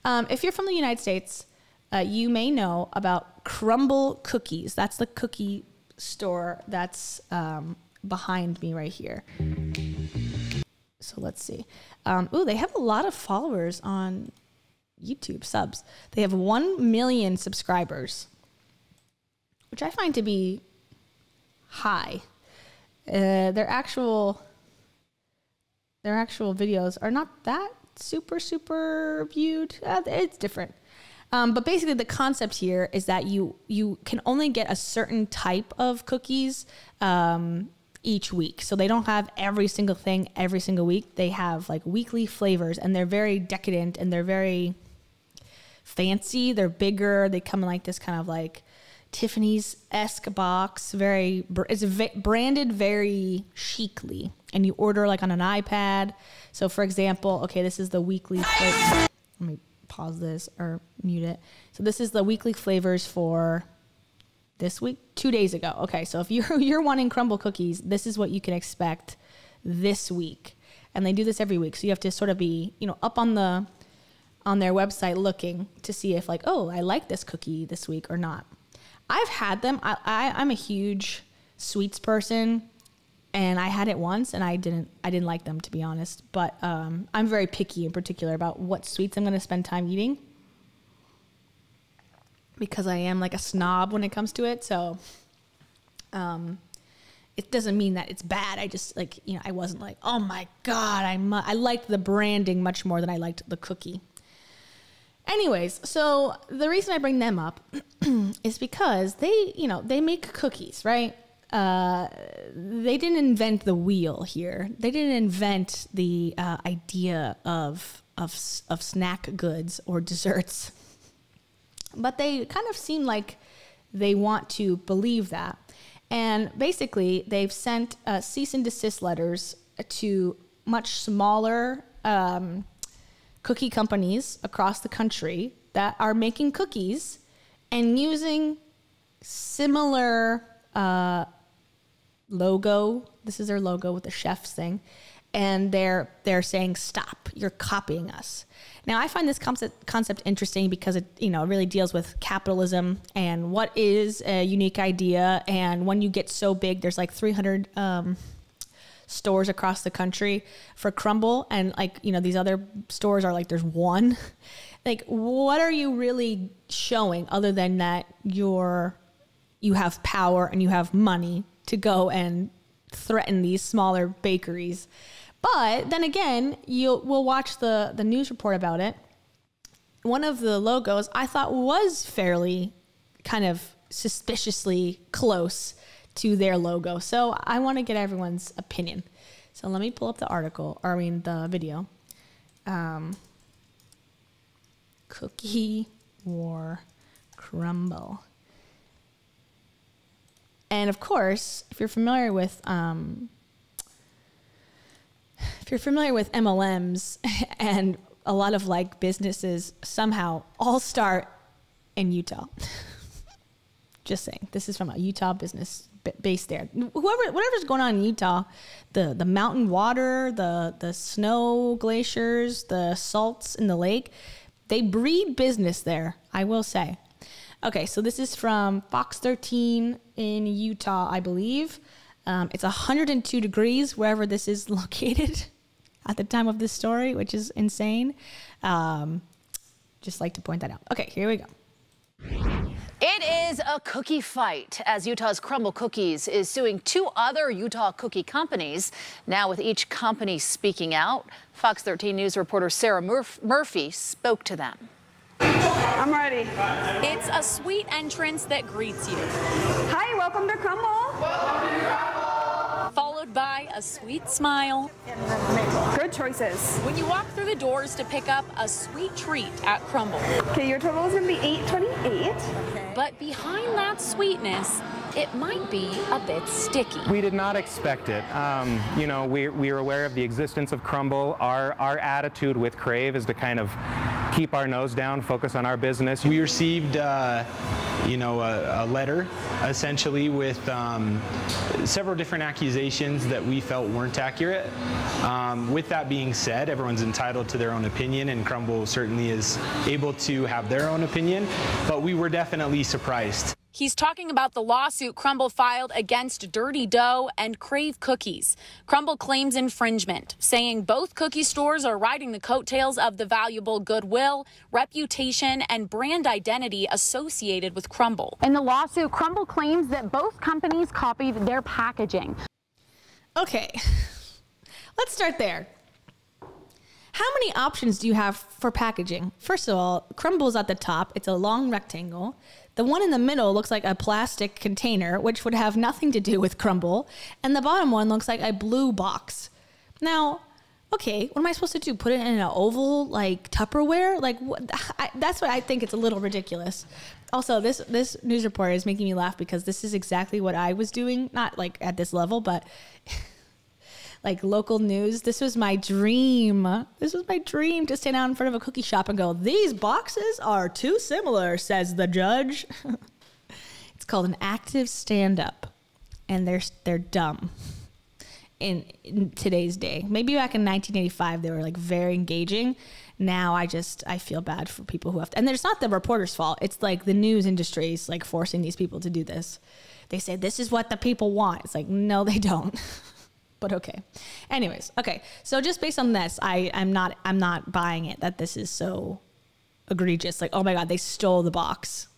If you're from the United States, you may know about Crumbl Cookies. That's the cookie store that's behind me right here. So let's see. Ooh, they have a lot of followers on YouTube, subs. They have 1 million subscribers, which I find to be high. Their actual videos are not that super viewed. It's different. But basically the concept here is that you can only get a certain type of cookies each week. So they don't have every single thing every single week. They have like weekly flavors, and they're very decadent and they're very fancy. They're bigger. They come in like this kind of like Tiffany's-esque box. It's branded very chicly, and you order like on an iPad. So for example, okay, this is the weekly flavor. Let me pause this or mute it. So this is the weekly flavors for this week, 2 days ago. Okay, so if you're wanting Crumbl cookies, this is what you can expect this week. And they do this every week. So you have to sort of be, up on their website looking to see if like, oh, I like this cookie this week or not. I've had them. I'm a huge sweets person, and I had it once and I didn't like them, to be honest. But I'm very picky in particular about what sweets I'm going to spend time eating, because I am like a snob when it comes to it. So it doesn't mean that it's bad. I just like, I wasn't like, oh my God, I liked the branding much more than I liked the cookie. Anyways, so the reason I bring them up is because they make cookies, right? They didn't invent the wheel here. They didn't invent the idea of snack goods or desserts. But they kind of seem like they want to believe that. And basically, they've sent cease and desist letters to much smaller cookie companies across the country that are making cookies and using similar logo. This is their logo with the chef's thing. And they're saying, stop, you're copying us. Now, I find this concept interesting because it really deals with capitalism and what is a unique idea. And when you get so big, there's like 300 stores across the country for Crumbl, and like these other stores are like there's one. Like, what are you really showing other than that you have power and you have money to go and threaten these smaller bakeries? But then again, we'll watch the news report about it. One of the logos I thought was fairly kind of suspiciously close to their logo. So I want to get everyone's opinion. So let me pull up the video. Cookie War Crumbl. And of course, if you're familiar with MLMs and a lot of like businesses somehow all start in Utah. Just saying, this is from a Utah business based there. Whatever's going on in Utah, the mountain water, the snow glaciers, the salts in the lake, they breed business there, I will say. Okay, so this is from Fox 13 in Utah, I believe. It's 102 degrees wherever this is located at the time of this story, which is insane. Just like to point that out. Okay, here we go. It is a cookie fight as Utah's Crumbl Cookies is suing 2 other Utah cookie companies. Now with each company speaking out, Fox 13 News reporter Sarah Murphy spoke to them. I'm ready. It's a sweet entrance that greets you. Hi, welcome to Crumbl. Welcome to Crumbl. Followed by a sweet smile. Good choices. When you walk through the doors to pick up a sweet treat at Crumbl. Okay, your total is going to be $8.28. Okay. But behind that sweetness, it might be a bit sticky. We did not expect it. We are aware of the existence of Crumbl. Our attitude with Crave is to kind of keep our nose down, focus on our business. We received, you know, a letter essentially with several different accusations that we felt weren't accurate. With that being said, everyone's entitled to their own opinion, and Crumbl certainly is able to have their own opinion, but we were definitely surprised. He's talking about the lawsuit Crumbl filed against Dirty Dough and Crave Cookies. Crumbl claims infringement, saying both cookie stores are riding the coattails of the valuable goodwill, reputation, and brand identity associated with Crumbl. In the lawsuit, Crumbl claims that both companies copied their packaging. Okay, let's start there. How many options do you have for packaging? First of all, Crumbl's at the top. It's a long rectangle. The one in the middle looks like a plastic container, which would have nothing to do with Crumbl. And the bottom one looks like a blue box. Now, okay, what am I supposed to do? Put it in an oval, like Tupperware? Like, that's what I think. It's a little ridiculous. Also, this news report is making me laugh because this is exactly what I was doing. Not like at this level, but like local news. This was my dream. This was my dream, to stand out in front of a cookie shop and go, "These boxes are too similar," says the judge. It's called an active stand-up, and they're dumb in today's day. Maybe back in 1985 they were like very engaging. Now I feel bad for people who have to, and it's not the reporter's fault. It's like the news industry is like forcing these people to do this. They say this is what the people want. It's like, no, they don't. But okay. Anyways, okay. So just based on this, I'm not buying it that this is so egregious. Like, oh my God, they stole the box.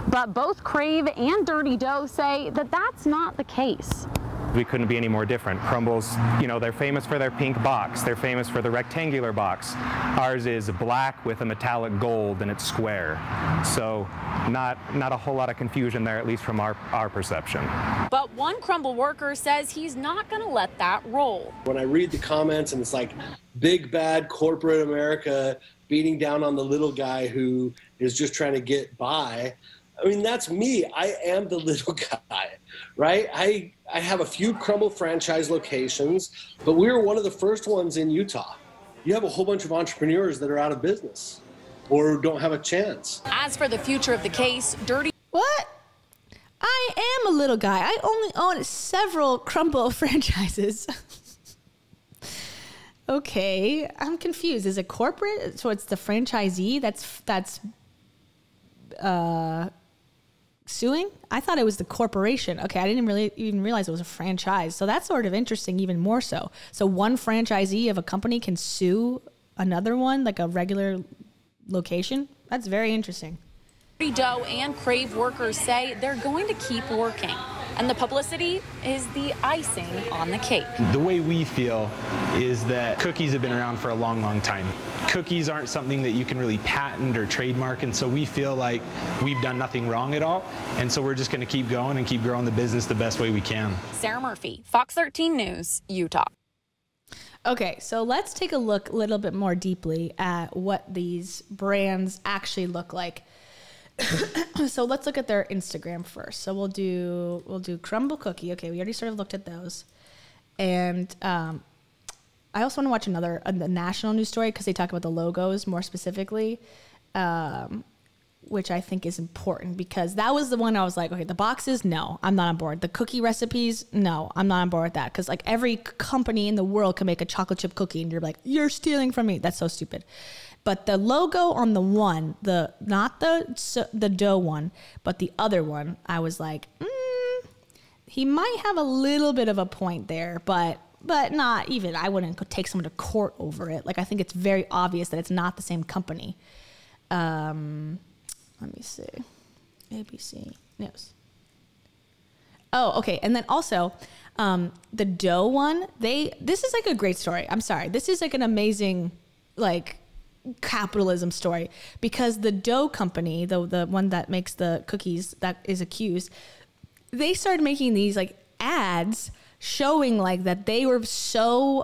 But both Crave and Dirty Dough say that that's not the case. We couldn't be any more different. Crumbl's, you know, they're famous for their pink box. They're famous for the rectangular box. Ours is black with a metallic gold and it's square. So not a whole lot of confusion there, at least from our perception. But one Crumbl worker says he's not going to let that roll. When I read the comments and it's like big bad corporate America beating down on the little guy who is just trying to get by, I mean, that's me. I am the little guy, right? I have a few Crumbl franchise locations, but we were one of the first ones in Utah. You have a whole bunch of entrepreneurs that are out of business or don't have a chance. As for the future of the case, Dirty... What? I am a little guy. I only own several Crumbl franchises. Okay, I'm confused. Is it corporate? So it's the franchisee that's suing? I thought it was the corporation. Okay, I didn't really even realize it was a franchise. So that's sort of interesting, even more so. So one franchisee of a company can sue another one, like a regular location? That's very interesting. Dirty Dough and Crave workers say they're going to keep working, and the publicity is the icing on the cake. The way we feel is that cookies have been around for a long, long time. Cookies aren't something that you can really patent or trademark, and so we feel like we've done nothing wrong at all, and so we're just going to keep going and keep growing the business the best way we can. Sarah Murphy, Fox 13 News, Utah. Okay, so let's take a look a little bit more deeply at what these brands actually look like. So let's look at their Instagram first. So we'll do Crumbl Cookie. Okay, we already sort of looked at those. And I also want to watch the national news story because they talk about the logos more specifically, which I think is important because that was the one I was like, okay, the boxes, no, I'm not on board. The cookie recipes, no, I'm not on board with that because like every company in the world can make a chocolate chip cookie and you're like, you're stealing from me. That's so stupid. But the logo on the one, not the dough one, but the other one, I was like, he might have a little bit of a point there, but not even. I wouldn't take someone to court over it. Like, I think it's very obvious that it's not the same company. Let me see. ABC News. Oh, okay. And then also, the dough one, this is like a great story. I'm sorry. This is like an amazing, like, capitalism story because the dough company, the one that makes the cookies that is accused, they started making these like ads showing like that they were so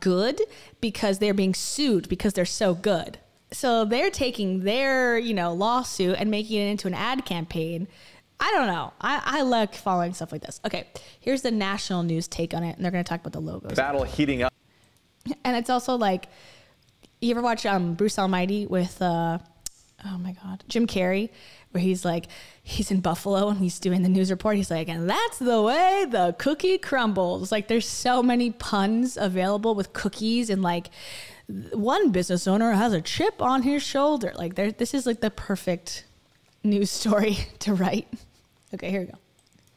good because they're being sued because they're so good. So they're taking their, lawsuit and making it into an ad campaign. I don't know. I like following stuff like this. Okay, here's the national news take on it, and they're going to talk about the logos. Battle heating up. And it's also like, you ever watch Bruce Almighty with oh my God, Jim Carrey, where he's in Buffalo and he's doing the news report. He's like, and that's the way the cookie crumbles. Like, there's so many puns available with cookies, and like one business owner has a chip on his shoulder. Like, this is like the perfect news story to write. Okay, here we go.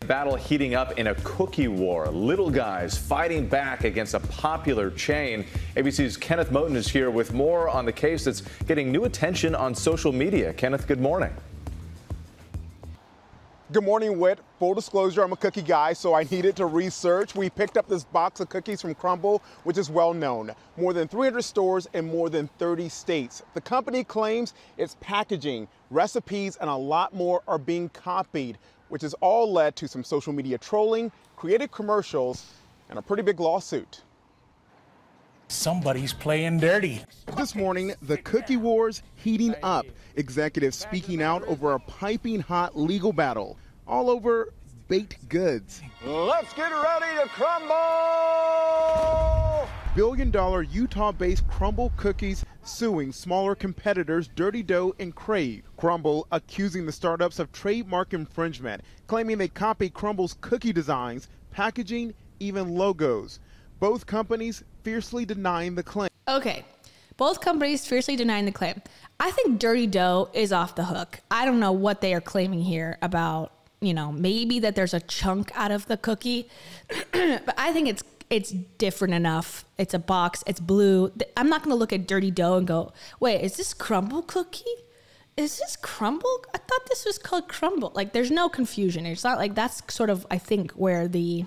Battle heating up in a cookie war. Little guys fighting back against a popular chain. ABC's Kenneth Moten is here with more on the case that's getting new attention on social media. Kenneth, good morning. Good morning, Whit. Full disclosure, I'm a cookie guy, so I needed to research. We picked up this box of cookies from Crumbl, which is well known. More than 300 stores in more than 30 states. The company claims its packaging, recipes, and a lot more are being copied, which has all led to some social media trolling, creative commercials, and a pretty big lawsuit. Somebody's playing dirty. This morning, the cookie wars heating up. Executives speaking out over a piping hot legal battle all over baked goods. Let's get ready to crumble! Billion-dollar Utah-based Crumbl Cookies suing smaller competitors Dirty Dough and Crave. Crumbl accusing the startups of trademark infringement, claiming they copied Crumbl's cookie designs, packaging, even logos. Both companies fiercely denying the claim. Okay, both companies fiercely denying the claim. I think Dirty Dough is off the hook. I don't know what they are claiming here about, maybe that there's a chunk out of the cookie, but I think it's different enough. It's a box, it's blue. I'm not going to look at Dirty Dough and go, wait, is this Crumbl Cookie? Is this Crumbl? I thought this was called Crumbl. Like, there's no confusion. It's not like that's sort of, I think, where the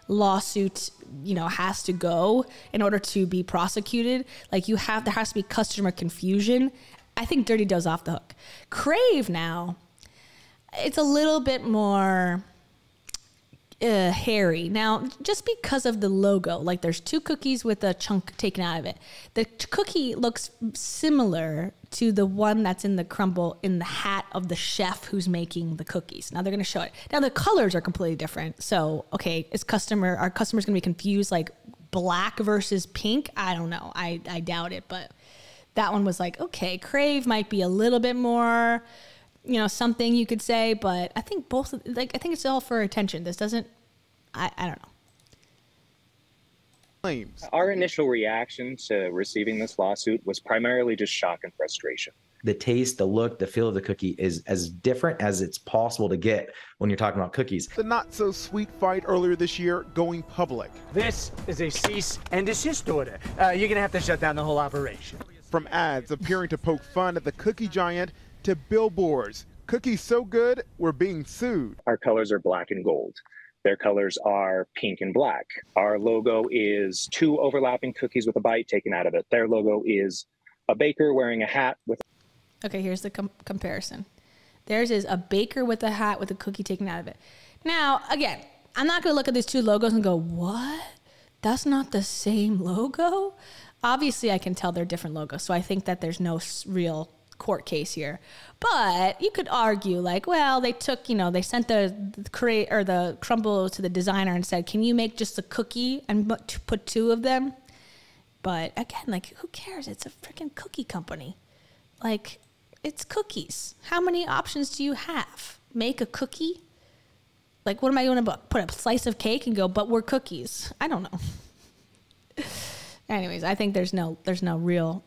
lawsuit, has to go in order to be prosecuted. Like, there has to be customer confusion. I think Dirty Dough's off the hook. Crave now, it's a little bit more hairy. Now, just because of the logo, like there's two cookies with a chunk taken out of it. The cookie looks similar to the one that's in the Crumbl in the hat of the chef who's making the cookies. Now they're going to show it. Now the colors are completely different. So, okay, are customers going to be confused like black versus pink? I don't know. I doubt it, but that one was like, okay, Crave might be a little bit more, something you could say, but I think both, I think it's all for attention. This doesn't, I don't know. Our initial reaction to receiving this lawsuit was primarily just shock and frustration. The taste, the look, the feel of the cookie is as different as it's possible to get when you're talking about cookies. The not-so-sweet fight earlier this year going public. This is a cease and desist order. You're going to have to shut down the whole operation. From ads appearing to poke fun at the cookie giant to billboards. Cookies so good, we're being sued. Our colors are black and gold. Their colors are pink and black. Our logo is two overlapping cookies with a bite taken out of it. Their logo is a baker wearing a hat with... Okay, here's the comparison. Theirs is a baker with a hat with a cookie taken out of it. Now, again, I'm not going to look at these two logos and go, what? That's not the same logo? Obviously, I can tell they're different logos, so I think that there's no real court case here. But you could argue like, well, they took, they sent the Crumbl to the designer and said, can you make just a cookie and put two of them? But again, like, who cares? It's a freaking cookie company. Like, it's cookies. How many options do you have? Make a cookie? Like, what am I going to put a slice of cake and go, but we're cookies? I don't know. Anyways, I think there's no real,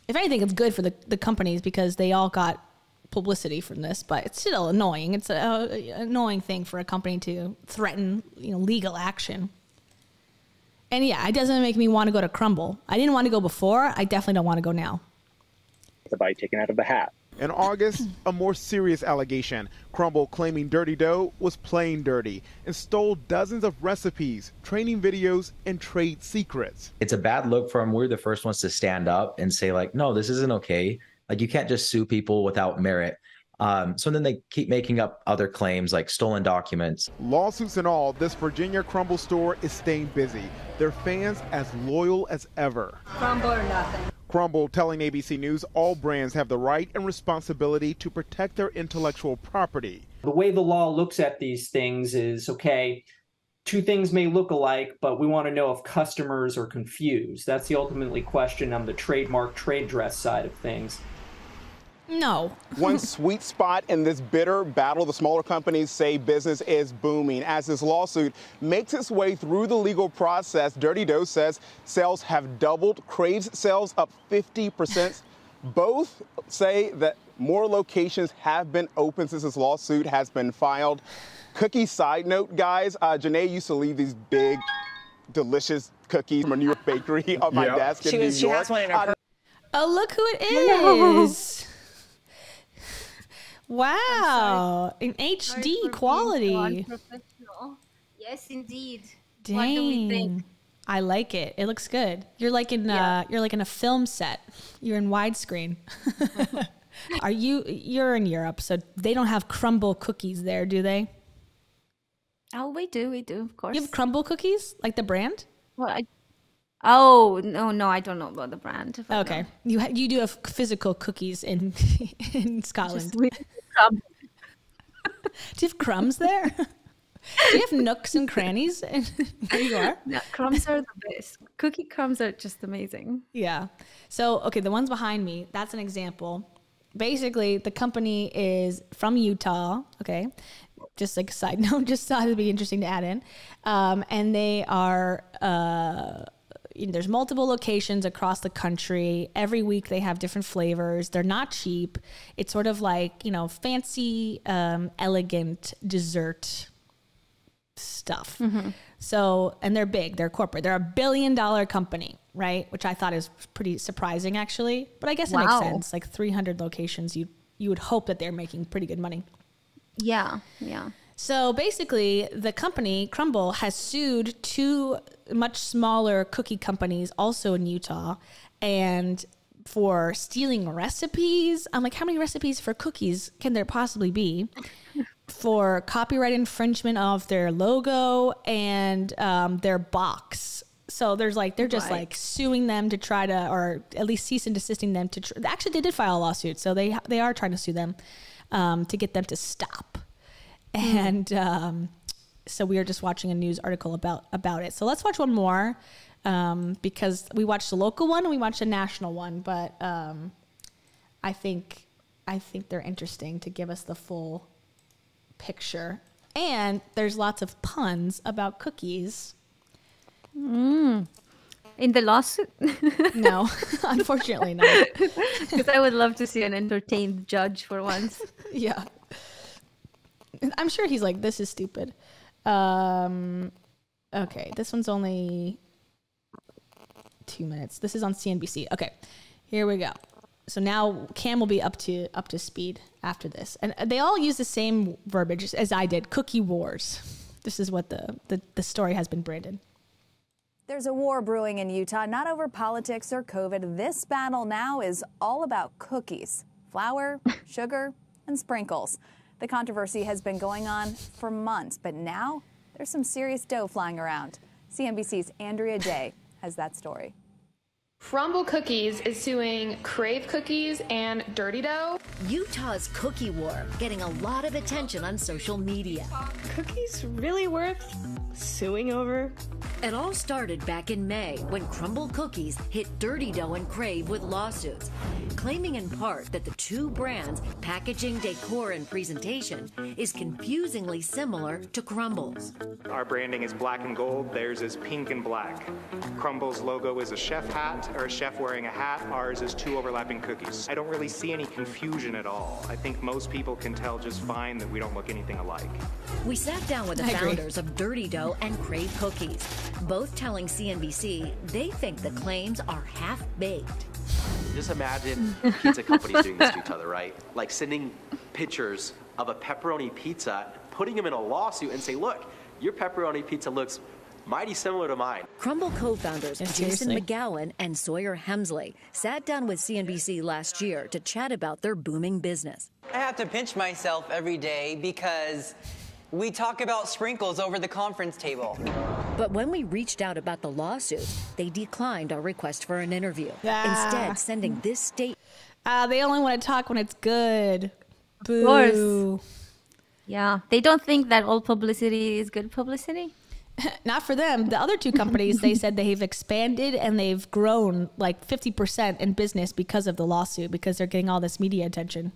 if anything, it's good for the companies because they all got publicity from this, but it's still annoying. It's an annoying thing for a company to threaten, legal action. And yeah, it doesn't make me want to go to Crumbl. I didn't want to go before. I definitely don't want to go now. The bite taken out of the hat. In August, a more serious allegation. Crumbl claiming Dirty Dough was playing dirty and stole dozens of recipes, training videos, and trade secrets. It's a bad look for them. We're the first ones to stand up and say like, no, this isn't okay. Like, you can't just sue people without merit. So then they keep making up other claims like stolen documents. Lawsuits and all, this Virginia Crumbl store is staying busy. Their fans as loyal as ever. Crumbl or nothing. Crumbl telling ABC News all brands have the right and responsibility to protect their intellectual property. The way the law looks at these things is, okay, two things may look alike, but we want to know if customers are confused. That's the ultimately question on the trademark trade dress side of things. No. One sweet spot in this bitter battle, the smaller companies say business is booming. As this lawsuit makes its way through the legal process, Dirty Dough says sales have doubled, Crave's sales up 50%. Both say that more locations have been opened since this lawsuit has been filed. Cookie side note, guys, Janae used to leave these big, delicious cookies from a New York bakery on my desk in New York. She has one in her Oh, look who it is. Wow. In HD quality. Yes, indeed. Dang. What do we think? I like it. It looks good. You're like in a film set. You're in widescreen. You're in Europe, so they don't have Crumbl cookies there, do they? Oh, we do, of course. You have Crumbl cookies, like the brand? Well, no, I don't know about the brand. Okay, no. you do have physical cookies in in Scotland. Do you have crumbs there? Do you have nooks and crannies where you are? No, crumbs are the best. Cookie crumbs are just amazing. Yeah. So, okay, the ones behind me, that's an example. Basically, the company is from Utah, okay? Just like a side note, just thought it'd be interesting to add in. And they are, there's multiple locations across the country. Every week they have different flavors. They're not cheap. It's sort of like, fancy, elegant dessert stuff. Mm-hmm. So, and they're big, they're corporate. They're $1 billion company, right? Which I thought is pretty surprising actually, but I guess it makes sense. Like 300 locations, you would hope that they're making pretty good money. Yeah. So basically the company Crumbl has sued two much smaller cookie companies also in Utah and for stealing recipes. I'm like, how many recipes for cookies can there possibly be? For copyright infringement of their logo and their box. So they're just like suing them to try to, or at least cease and desisting them to, actually they did file a lawsuit. So they are trying to sue them to get them to stop. And so we are just watching a news article about it. So let's watch one more because we watched the local one and we watched a national one, but I think they're interesting to give us the full picture. And there's lots of puns about cookies. In the lawsuit? No, unfortunately not. Because I would love to see an entertained judge for once. Yeah. I'm sure he's like, this is stupid. Okay, this one's only 2 minutes. This is on CNBC. Okay, here we go. So now Cam will be up to speed after this. And they all use the same verbiage as I did, cookie wars. This is what the story has been branded. There's a war brewing in Utah, not over politics or COVID. This battle now is all about cookies, flour, sugar, and sprinkles. The controversy has been going on for months, but now there's some serious dough flying around. CNBC's Andrea Day has that story. Crumbl Cookies is suing Crave Cookies and Dirty Dough. Utah's cookie war getting a lot of attention on social media. Cookies really worth suing over? It all started back in May when Crumbl Cookies hit Dirty Dough and Crave with lawsuits, claiming in part that the two brands' packaging, decor, and presentation is confusingly similar to Crumbl's. Our branding is black and gold, theirs is pink and black. Crumbl's logo is a chef hat, or a chef wearing a hat. Ours is two overlapping cookies. I don't really see any confusion at all. I think most people can tell just fine that we don't look anything alike. We sat down with the founders of Dirty Dough and Crave Cookies, both telling CNBC they think the claims are half-baked. Just imagine pizza companies doing this to each other, right? Like sending pictures of a pepperoni pizza, putting them in a lawsuit and say, look, your pepperoni pizza looks mighty similar to mine. Crumbl co-founders Jason McGowan and Sawyer Hemsley sat down with CNBC last year to chat about their booming business. I have to pinch myself every day because we talk about sprinkles over the conference table. But when we reached out about the lawsuit, they declined our request for an interview, instead sending this statement. They only want to talk when it's good. Boo. Of course. Yeah, they don't think that all publicity is good publicity. Not for them. The other two companies, they said they've expanded and they've grown like 50% in business because of the lawsuit, because they're getting all this media attention.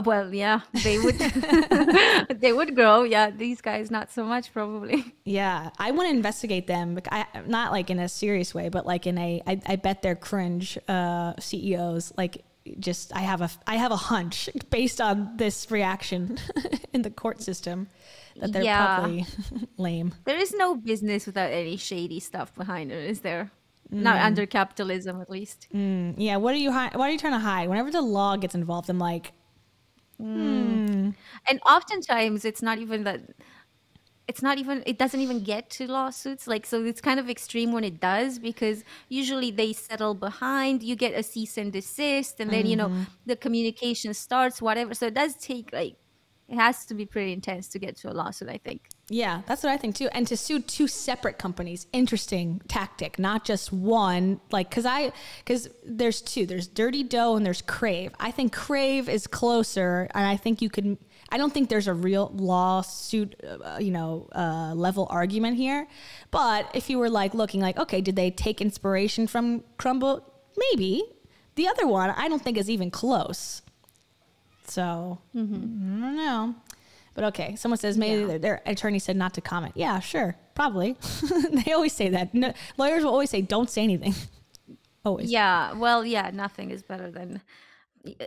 Well, yeah, they would. They would grow. Yeah, these guys not so much probably. Yeah, I want to investigate them. Not like in a serious way, but like in a. I bet they're cringe CEOs. Like, just I have a hunch based on this reaction in the court system that they're probably lame. There is no business without any shady stuff behind it, is there? Not under capitalism, at least. Yeah. What are you trying to hide? Whenever the law gets involved, I'm like. And oftentimes it doesn't even get to lawsuits. Like, so it's kind of extreme when it does, because usually they settle behind, you get a cease and desist, and then, you know, the communication starts, whatever. So it does take, like, it has to be pretty intense to get to a lawsuit, I think. Yeah, that's what I think too. And to sue two separate companies, interesting tactic, not just one. Like, because there's two. There's Dirty Dough and there's Crave. I think Crave is closer, and I think I don't think there's a real lawsuit, level argument here. But if you were like looking like, okay, did they take inspiration from Crumbl? Maybe. The other one, I don't think is even close. So I don't know. But okay, someone says maybe their attorney said not to comment. Yeah, sure, probably. They always say that. No, lawyers will always say, don't say anything. Always. Yeah, well, yeah, nothing is better than...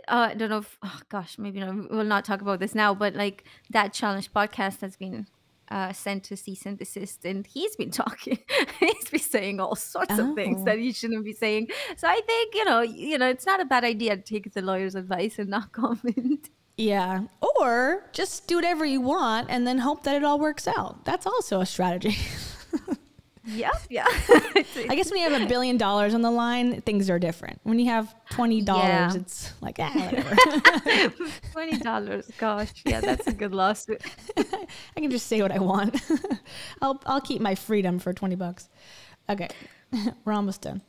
I don't know if... Oh, gosh, maybe we'll not talk about this now, but like that challenge podcast has been sent to cease and desist, and he's been talking. He's been saying all sorts of things that he shouldn't be saying. So I think, you know, it's not a bad idea to take the lawyer's advice and not comment. Yeah. Or just do whatever you want and then hope that it all works out. That's also a strategy. Yeah. I guess when you have $1 billion on the line, things are different. When you have $20, it's like, whatever. $20, gosh. Yeah, that's a good lawsuit. I can just say what I want. I'll keep my freedom for $20. Okay. We're almost done.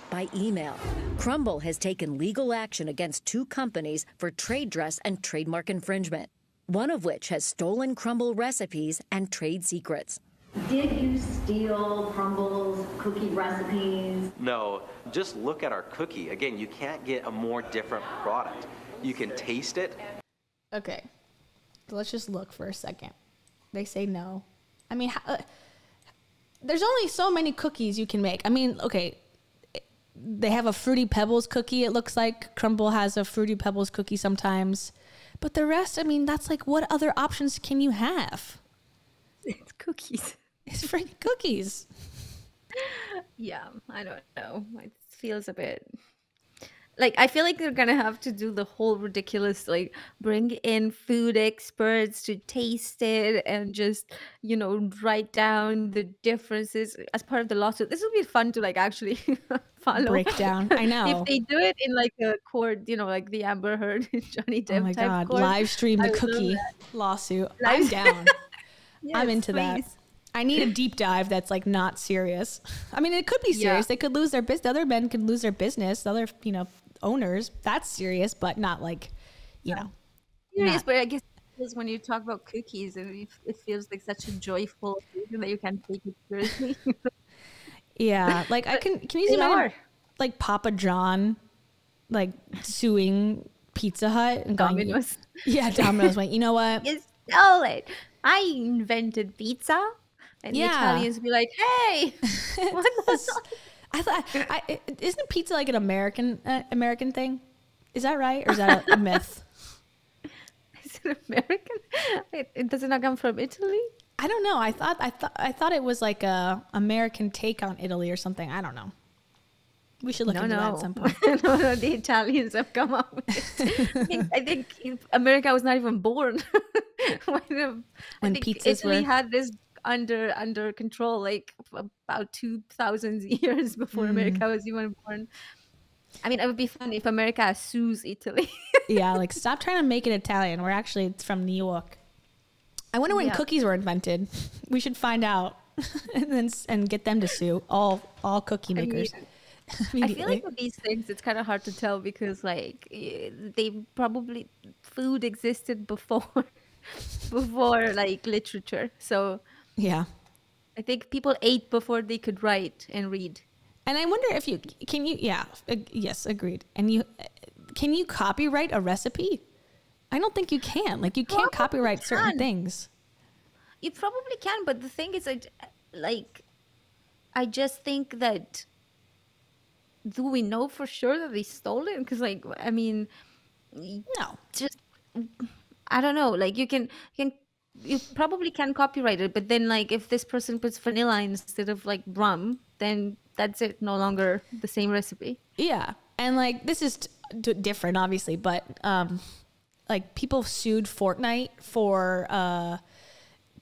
By email. Crumbl has taken legal action against two companies for trade dress and trademark infringement, one of which has stolen Crumbl recipes and trade secrets. Did you steal Crumbl's cookie recipes? No, just look at our cookie. Again, you can't get a more different product. You can taste it. Okay, so let's just look for a second. They say no. I mean, there's only so many cookies you can make. I mean, okay, they have a Fruity Pebbles cookie. It looks like Crumbl has a Fruity Pebbles cookie sometimes. But the rest, I mean, that's like, what other options can you have? It's cookies. It's freaking cookies. Yeah, I don't know. It feels a bit... Like, I feel like they're going to have to do the whole ridiculous, like, bring in food experts to taste it and just, you know, write down the differences as part of the lawsuit. This will be fun to, like, actually follow. Break down. I know. If they do it in, like, a court, you know, like the Amber Heard, Johnny Depp oh my type God. court. Live stream the cookie lawsuit. I'm down. Yes, I'm into that. I need a deep dive that's like not serious. I mean, it could be serious. They could lose their business. The other men could lose their business. The other, you know, owners. That's serious, but not like, you know. Serious, but I guess when you talk about cookies, and it feels like such a joyful thing that you can't take it seriously. Yeah, like can you imagine like Papa John, like suing Pizza Hut and going, Domino's. Yeah, Domino's. Like, you know what? You stole it. I invented pizza, and the Italians be like, "Hey, what this?" I thought, isn't pizza like an American thing? Is that right, or is that a myth? Is it American? Does it not come from Italy? I don't know. I thought it was like a American take on Italy or something. I don't know. We should look into that at some point. No, the Italians have come up with it. I think America was not even born when Italy had this under control, like about 2,000 years before America was even born. I mean, it would be fun if America sues Italy. Yeah, like stop trying to make it Italian. It's from New York. I wonder when cookies were invented. We should find out and get them to sue all cookie makers. I feel like with these things, it's kind of hard to tell because, like, food existed before like literature. So yeah, I think people ate before they could write and read. And I wonder if yes, agreed. And can you copyright a recipe? I don't think you can. Like, you can't copyright certain things. You probably can, but the thing is, I just think that, do we know for sure that they stole it? Because, like, I mean, no, just, I don't know. Like, you probably can copyright it, but then, like, if this person puts vanilla instead of, like, rum, then that's it. No longer the same recipe. Yeah. And, like, this is different, obviously, but, like, people sued Fortnite for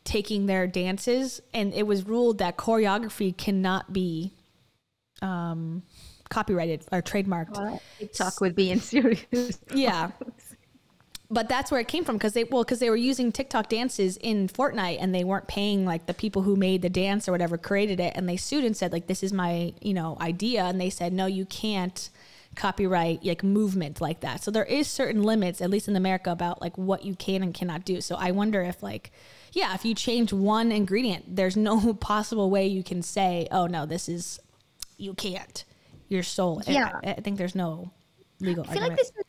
taking their dances, and it was ruled that choreography cannot be copyrighted or trademarked. Well, TikTok would be in serious. Yeah. But that's where it came from, because they were using TikTok dances in Fortnite, and they weren't paying, like, the people who made the dance or whatever created it, and they sued and said, like, this is my, idea, and they said, no, you can't copyright, like, movement like that. So there is certain limits, at least in America, about, like, what you can and cannot do. So I wonder if, like, yeah, if you change one ingredient, there's no possible way you can say, oh no, you can't, you're stole. Yeah. I think there's no legal I feel argument. like this is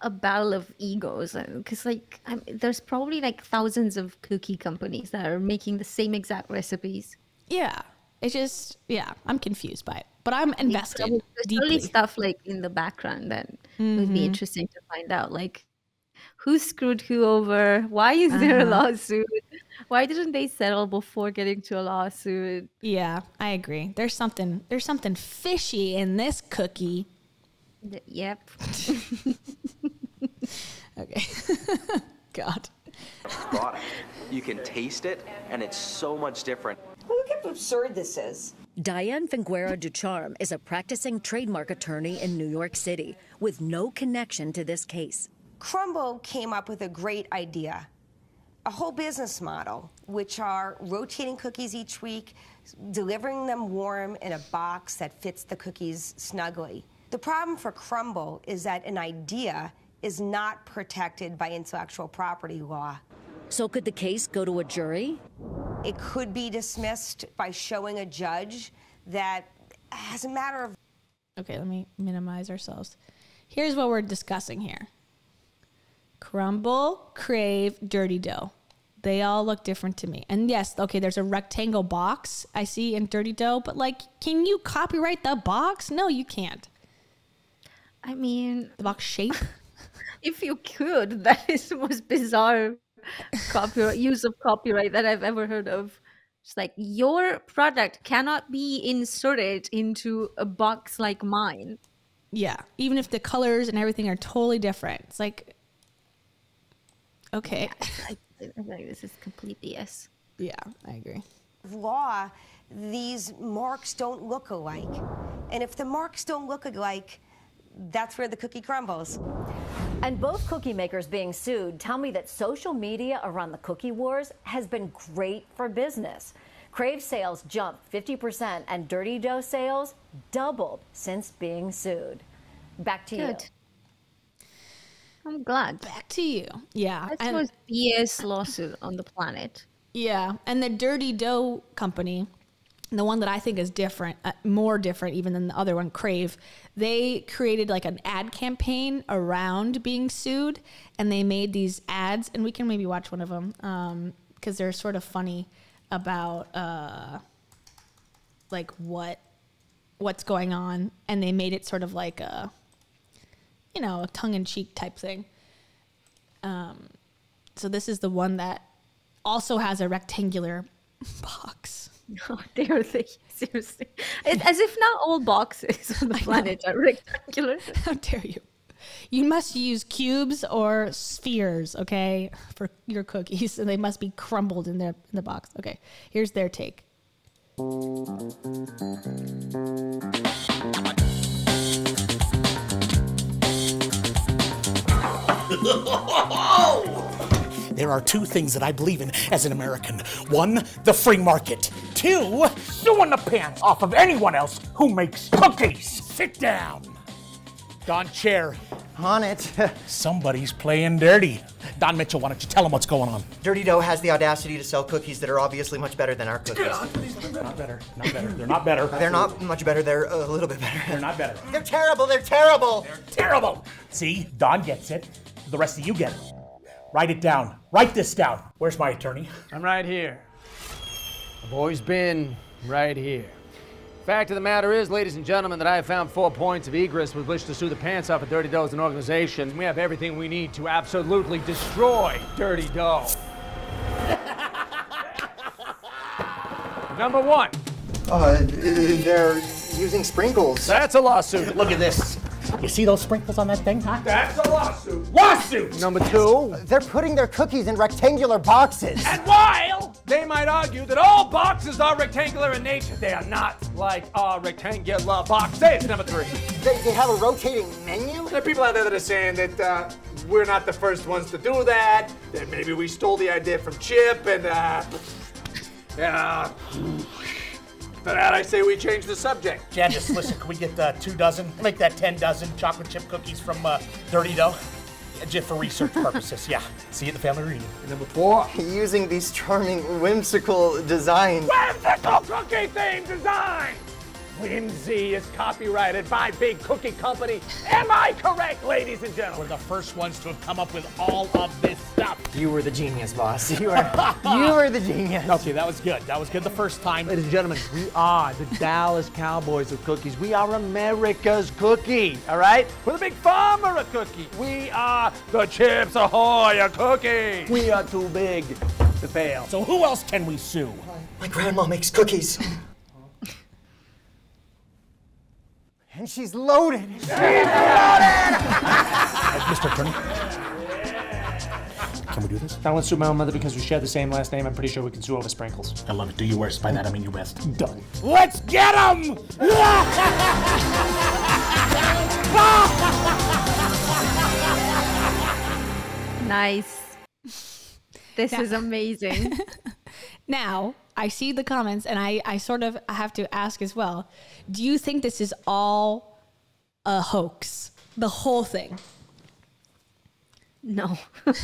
a battle of egos, because, like, there's probably, like, thousands of cookie companies that are making the same exact recipes. Yeah. It's just, I'm confused by it, but I'm invested There's deeply. probably stuff, like, in the background that would be interesting to find out, like, who screwed who over? Why is there a lawsuit? Why didn't they settle before getting to a lawsuit? Yeah, I agree. There's something fishy in this cookie. Yep. Okay. God. Product. You can taste it, and it's so much different. Look how absurd this is. Diane Finguera Ducharme is a practicing trademark attorney in New York City with no connection to this case. Crumbl came up with a great idea, a whole business model, which are rotating cookies each week, delivering them warm in a box that fits the cookies snugly. The problem for Crumbl is that an idea is not protected by intellectual property law. So could the case go to a jury? It could be dismissed by showing a judge that, as a matter of... Okay, let me minimize ourselves. Here's what we're discussing here. Crumbl, Crave, Dirty Dough. They all look different to me. And yes, okay, there's a rectangle box I see in Dirty Dough, but, like, can you copyright the box? No, you can't. I mean... The box shape? If you could, that is the most bizarre use of copyright that I've ever heard of. It's like, your product cannot be inserted into a box like mine. Yeah, even if the colors and everything are totally different. It's like... Okay. I think this is complete BS. Yeah, I agree. Law, these marks don't look alike. And if the marks don't look alike, that's where the cookie crumbles. And both cookie makers being sued tell me that social media around the cookie wars has been great for business. Crave sales jumped 50% and Dirty Dough sales doubled since being sued. Back to you. I'm glad. Back to you. Yeah. That's the most BS lawsuit on the planet. Yeah. And the Dirty Dough company, the one that I think is different, more different even than the other one, Crave, they created, like, an ad campaign around being sued, and they made these ads, and we can maybe watch one of them because they're sort of funny about like what's going on, and they made it sort of like a tongue-in-cheek type thing. So this is the one that also has a rectangular box. Oh, dare they? Seriously. It's as if not all boxes on the planet are rectangular. How dare you? You must use cubes or spheres, okay, for your cookies, and they must be crumbled in the box. Okay, here's their take. There are two things that I believe in as an American. One, the free market. Two, suing the pants off of anyone else who makes cookies. Sit down. Don Chair. On it. Somebody's playing dirty. Don Mitchell, why don't you tell him what's going on? Dirty Dough has the audacity to sell cookies that are obviously much better than our cookies. Not better. Not better. They're not better. They're not much better. They're a little bit better. They're not better. They're terrible. They're terrible. They're terrible. See, Don gets it. The rest of you get it. Write it down. Write this down. Where's my attorney? I'm right here. I've always been right here. Fact of the matter is, ladies and gentlemen, that I have found 4 points of egress with which to sue the pants off of Dirty Dough as an organization. We have everything we need to absolutely destroy Dirty Dough. Number 1. They're using sprinkles. That's a lawsuit. Look at this. You see those sprinkles on that thing, huh? That's a lawsuit. Lawsuit! Number 2. They're putting their cookies in rectangular boxes. And while they might argue that all boxes are rectangular in nature, they are not like our rectangular boxes. Number 3. They have a rotating menu? There are people out there that are saying that we're not the first ones to do that, that maybe we stole the idea from Chip, and for that I say we change the subject. Janice, listen, can we get 2 dozen? Make that 10 dozen chocolate chip cookies from Dirty Dough? Just for research purposes, yeah. See you at the family reunion. And number 4. Using these charming, whimsical designs. Whimsical cookie theme design! Whimsy is copyrighted by Big Cookie Company. Am I correct, ladies and gentlemen? We're the first ones to have come up with all of this stuff. You were the genius, boss. You were the genius. Okay, that was good. That was good the first time. Ladies and gentlemen, we are the Dallas Cowboys of cookies. We are America's cookie, all right? We're the big farmer of cookie. We are the Chips Ahoy of cookie. We are too big to fail. So who else can we sue? My grandma makes cookies. And she's loaded. She's loaded! Mr. Attorney, can we do this? I won't sue my own mother because we share the same last name. I'm pretty sure we can sue over sprinkles. I love it. Do your worst. By that, I mean your best. Done. Let's get him! Nice. This is amazing. Now, I see the comments, and I sort of have to ask as well. Do you think this is all a hoax? The whole thing? No. Like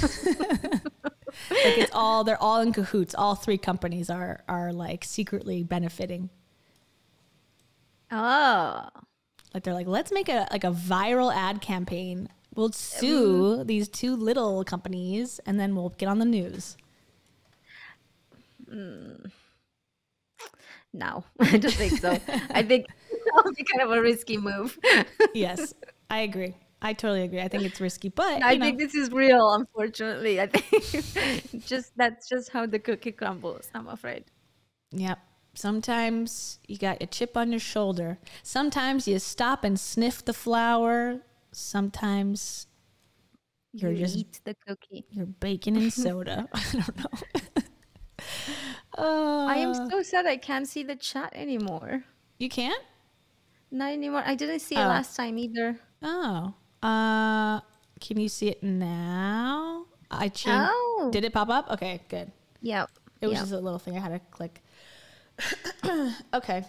they're all in cahoots. All 3 companies are like secretly benefiting. Oh. Like they're like, let's make a viral ad campaign. We'll sue these 2 little companies, and then we'll get on the news. No, I don't think so. I think that would be kind of a risky move. Yes, I agree. I totally agree. I think it's risky, but I think this is real, unfortunately. I think that's just how the cookie crumbles, I'm afraid. Yep. Sometimes you got a chip on your shoulder. Sometimes you stop and sniff the flour. Sometimes you just eat the cookie. You're baking in soda. I don't know. I am so sad I can't see the chat anymore. You can't? Not anymore. I didn't see it last time either. Oh. Can you see it now? I changed. Oh. Did it pop up? Okay, good. Yep. It was just a little thing I had to click. Okay.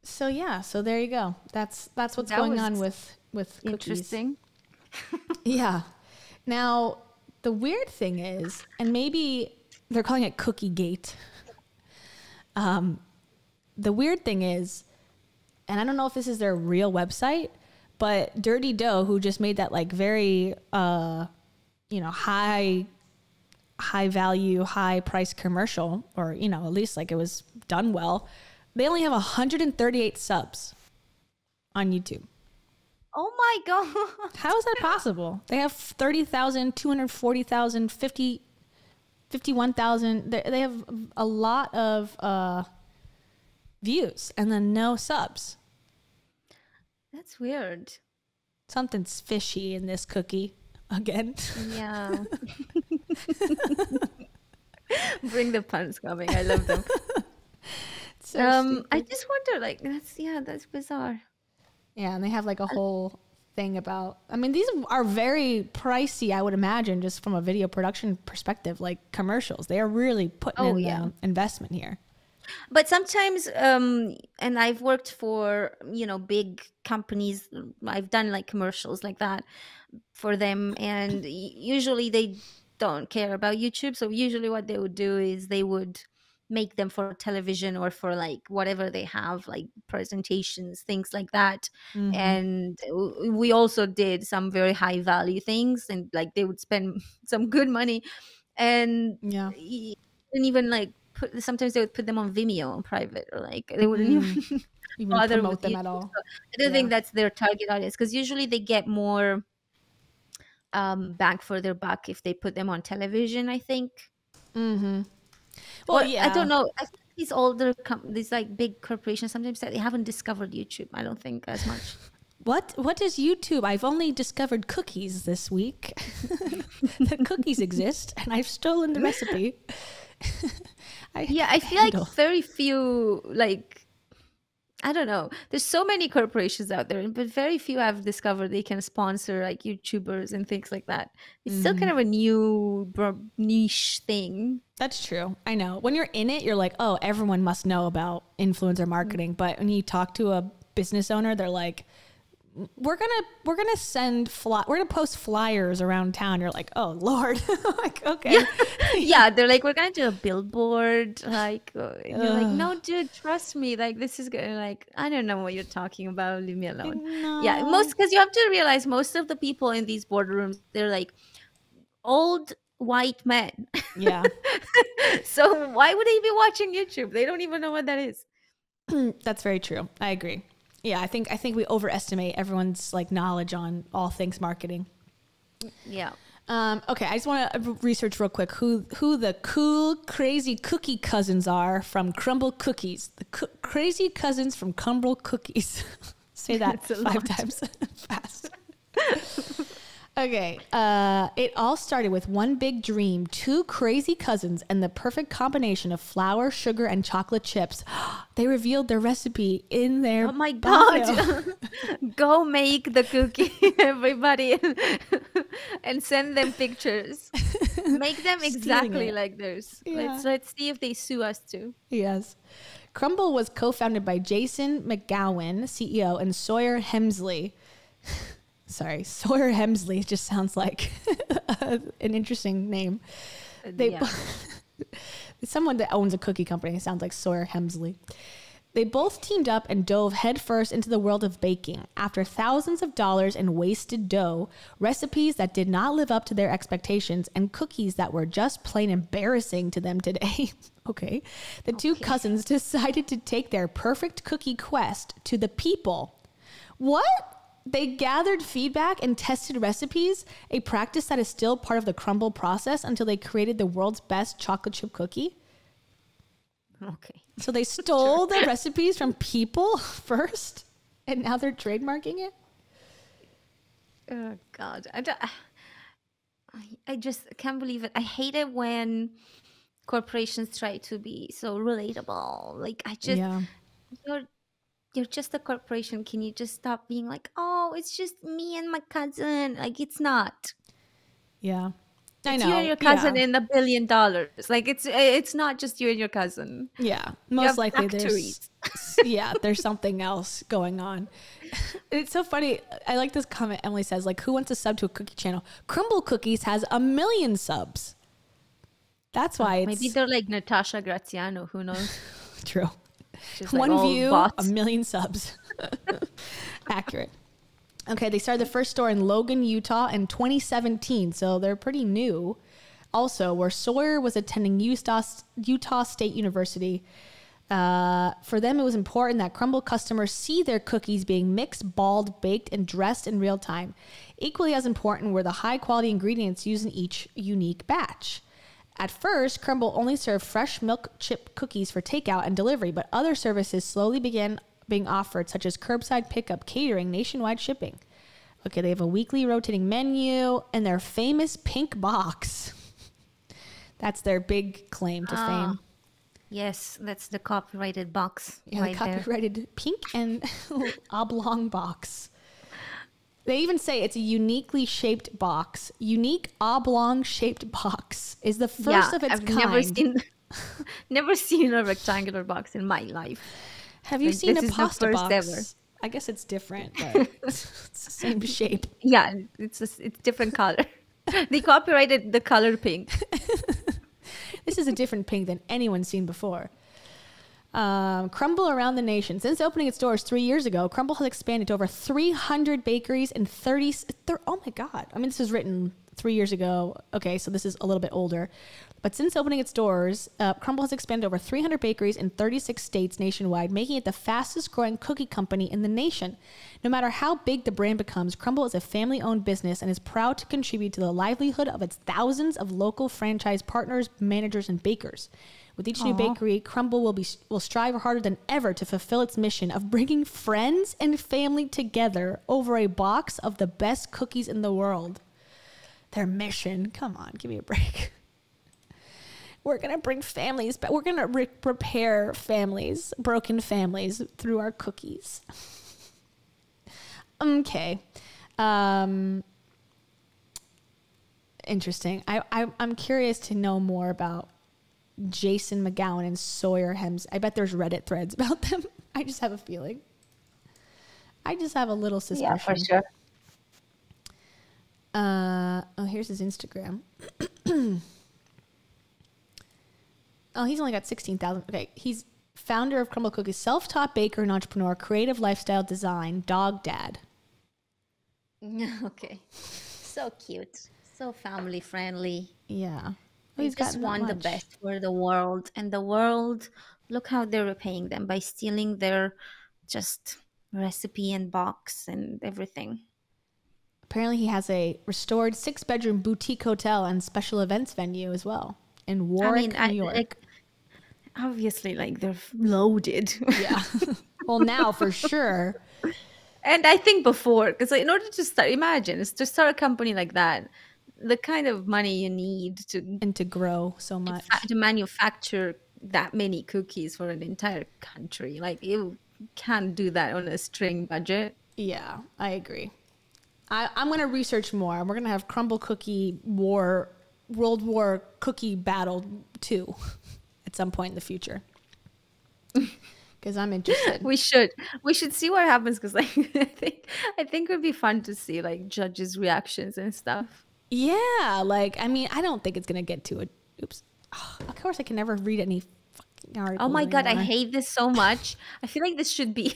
So yeah, so there you go. That's what's going on with cookies. Interesting. Yeah. Now, the weird thing is, and maybe they're calling it Cookie Gate. The weird thing is, and I don't know if this is their real website, but Dirty Dough, who just made that like very, high value, high price commercial, or, at least like it was done well. They only have 138 subs on YouTube. Oh my God. How is that possible? They have 30,000, 240,000, 51,000. They have a lot of views and then no subs. That's weird. Something's fishy in this cookie again. Yeah. Bring the puns coming. I love them. So I just wonder, like, that's bizarre. Yeah, and they have like a whole thing about, these are very pricey, I would imagine, just from a video production perspective, like commercials. They are really putting in the investment here. But sometimes, and I've worked for, big companies. I've done like commercials like that for them, and usually they don't care about YouTube. So usually what they would do is they would make them for television or for like whatever they have, like presentations, things like that. And we also did some very high value things, and like they would spend some good money, and Yeah. and even like sometimes they would put them on Vimeo on private, or like they wouldn't even bother promote with them YouTube. at all. So I don't think that's their target audience, because usually they get more bang for their buck if they put them on television, I think. Well, Or, I don't know. I think these older, these like big corporations, sometimes they haven't discovered YouTube. I don't think as much. What is YouTube? I've only discovered cookies this week. The cookies exist, and I've stolen the recipe. I feel like very few, like, I don't know. There's so many corporations out there, but very few have discovered they can sponsor like YouTubers and things like that. It's still kind of a new niche thing. That's true. I know. When you're in it, you're like, oh, everyone must know about influencer marketing. But when you talk to a business owner, they're like, we're gonna send we're gonna post flyers around town. You're like, oh Lord. Like, okay. Yeah, they're like, we're gonna do a billboard, like, and you're like, no dude, trust me, like this is good. Like, I don't know what you're talking about, leave me alone. Yeah, because you have to realize most of the people in these boardrooms, they're like old white men. Yeah. So why would they be watching YouTube? They don't even know what that is. That's very true. I agree. Yeah, I think we overestimate everyone's like knowledge on all things marketing. Yeah. Okay, I just want to research real quick who the cool, crazy cookie cousins are from Crumbl Cookies. The crazy cousins from Crumbl Cookies. Say that 5 times fast. Okay, it all started with one big dream, 2 crazy cousins, and the perfect combination of flour, sugar, and chocolate chips. They revealed their recipe in their Oh my bio. God. Go make the cookie, everybody, and send them pictures. Make them exactly like theirs. Yeah. Let's see if they sue us too. Yes. Crumbl was co-founded by Jason McGowan, CEO, and Sawyer Hemsley. Sorry, Sawyer Hemsley just sounds like an interesting name. Someone that owns a cookie company sounds like Sawyer Hemsley. They both teamed up and dove headfirst into the world of baking. After thousands of dollars in wasted dough, recipes that did not live up to their expectations, and cookies that were just plain embarrassing to them today. Okay. The two cousins decided to take their perfect cookie quest to the people. What? They gathered feedback and tested recipes, a practice that is still part of the Crumbl process until they created the world's best chocolate chip cookie. Okay. So they stole the recipes from people first, and now they're trademarking it? Oh, God. I just can't believe it. I hate it when corporations try to be so relatable. Like, you're just a corporation. Can you just stop being like, oh, it's just me and my cousin? Like, it's not. Yeah. I It's know. you and your cousin in $1 billion. Like, it's not just you and your cousin. Yeah. You Most have likely factories. there's something else going on. It's so funny. I like this comment Emily says, like, who wants to sub to a cookie channel? Crumbl Cookies has 1 million subs. That's why Maybe they're like Natasha Graziano. Who knows? True. She's like 1 all view, bots. 1 million subs. Accurate. Okay, they started the first store in Logan, Utah in 2017, so they're pretty new. Also, where Sawyer was attending Utah State University. For them, it was important that Crumbl customers see their cookies being mixed, balled, baked, and dressed in real time. Equally as important were the high-quality ingredients used in each unique batch. At first, Crumbl only served fresh milk chip cookies for takeout and delivery, but other services slowly began being offered, such as curbside pickup, catering, nationwide shipping. Okay, they have a weekly rotating menu and their famous pink box. That's their big claim to fame. Yes, that's the copyrighted box. Yeah, right the copyrighted pink and oblong box. They even say it's a uniquely shaped box. Unique oblong shaped box is the first of its kind. Never seen Never seen a rectangular box in my life. Have you seen a pasta box? Ever. I guess it's different, but it's the same shape. Yeah, it's different color. They copyrighted the color pink. This is a different pink than anyone's seen before. Crumbl around the nation. Since opening its doors 3 years ago, Crumbl has expanded to over 300 bakeries and 30... Oh my God. I mean, this was written 3 years ago. Okay, so this is a little bit older. But since opening its doors, Crumbl has expanded over 300 bakeries in 36 states nationwide, making it the fastest growing cookie company in the nation. No matter how big the brand becomes, Crumbl is a family-owned business and is proud to contribute to the livelihood of its thousands of local franchise partners, managers, and bakers. With each new bakery, Crumbl will strive harder than ever to fulfill its mission of bringing friends and family together over a box of the best cookies in the world. Their mission, come on, give me a break. We're going to bring families back. We're going to repair families, broken families, through our cookies. Okay. Interesting. I'm curious to know more about Jason McGowan and Sawyer Hems. I bet there's Reddit threads about them. I just have a feeling. I just have a little suspicion. Yeah, for sure. Oh, here's his Instagram. Oh, he's only got 16,000. Okay, he's founder of Crumbl Cookies, self-taught baker and entrepreneur, creative lifestyle design, dog dad. Okay. So cute. So family friendly. Yeah. They just want the best for the world. And the world, look how they're repaying them by stealing their just recipe and box and everything. Apparently he has a restored 6-bedroom boutique hotel and special events venue as well in Warwick, New York. Obviously, they're loaded. Yeah. Well, now for sure. And I think before, because in order to start, imagine, to start a company like that, the kind of money you need to grow so much, to manufacture that many cookies for an entire country. You can't do that on a string budget. Yeah, I agree. I'm going to research more. We're going to have Crumbl Cookie World War Cookie Battle 2 at some point in the future. Because I'm interested. We should see what happens, because I think it would be fun to see judges' reactions and stuff. Yeah, I don't think it's gonna get to it. Oops. Oh, of course, I can never read any fucking articles. Oh my God, anymore. I hate this so much. I feel like this should be.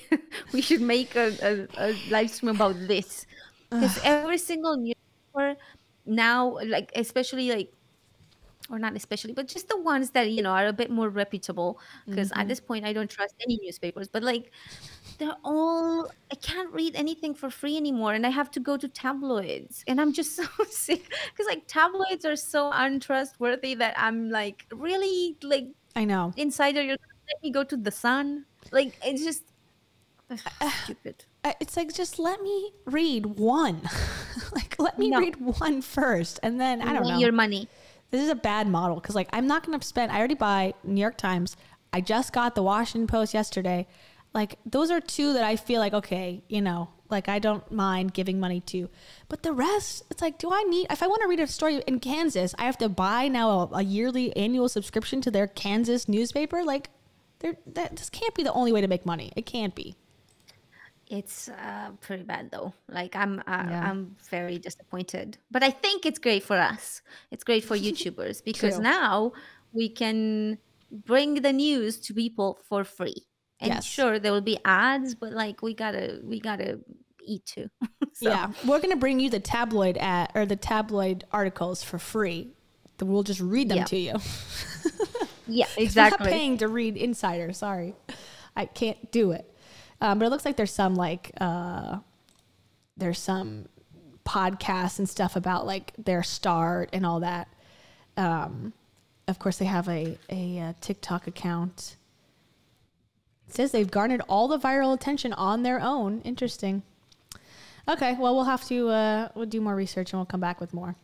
We should make a live stream about this, because every single newspaper now, especially or not especially, but just the ones that are a bit more reputable. Because at this point, I don't trust any newspapers. But they're all, I can't read anything for free anymore, and I have to go to tabloids, and I'm just so sick because tabloids are so untrustworthy that I'm really I know, insider, you're gonna let me go to the Sun? It's just stupid. It's just let me read one. Let me read one first, and then I don't know your money. This is a bad model because I'm not going to spend. I already buy New York Times. I just got the Washington Post yesterday. Those are two that I feel okay, I don't mind giving money to. But the rest, it's do I need, if I want to read a story in Kansas, I have to buy now a yearly annual subscription to their Kansas newspaper? This can't be the only way to make money. It can't be. It's pretty bad though. I'm very disappointed. But I think it's great for us. It's great for YouTubers because now we can bring the news to people for free. And sure, there will be ads, but we gotta eat too. So. Yeah, we're gonna bring you the tabloid the tabloid articles for free. We'll just read them to you. Yeah, exactly. I'm not paying to read Insider. Sorry, I can't do it. But it looks like there's some podcasts and stuff about their start and all that. Of course, they have a TikTok account. It says they've garnered all the viral attention on their own. Interesting. Okay, well, we'll have to we'll do more research and we'll come back with more.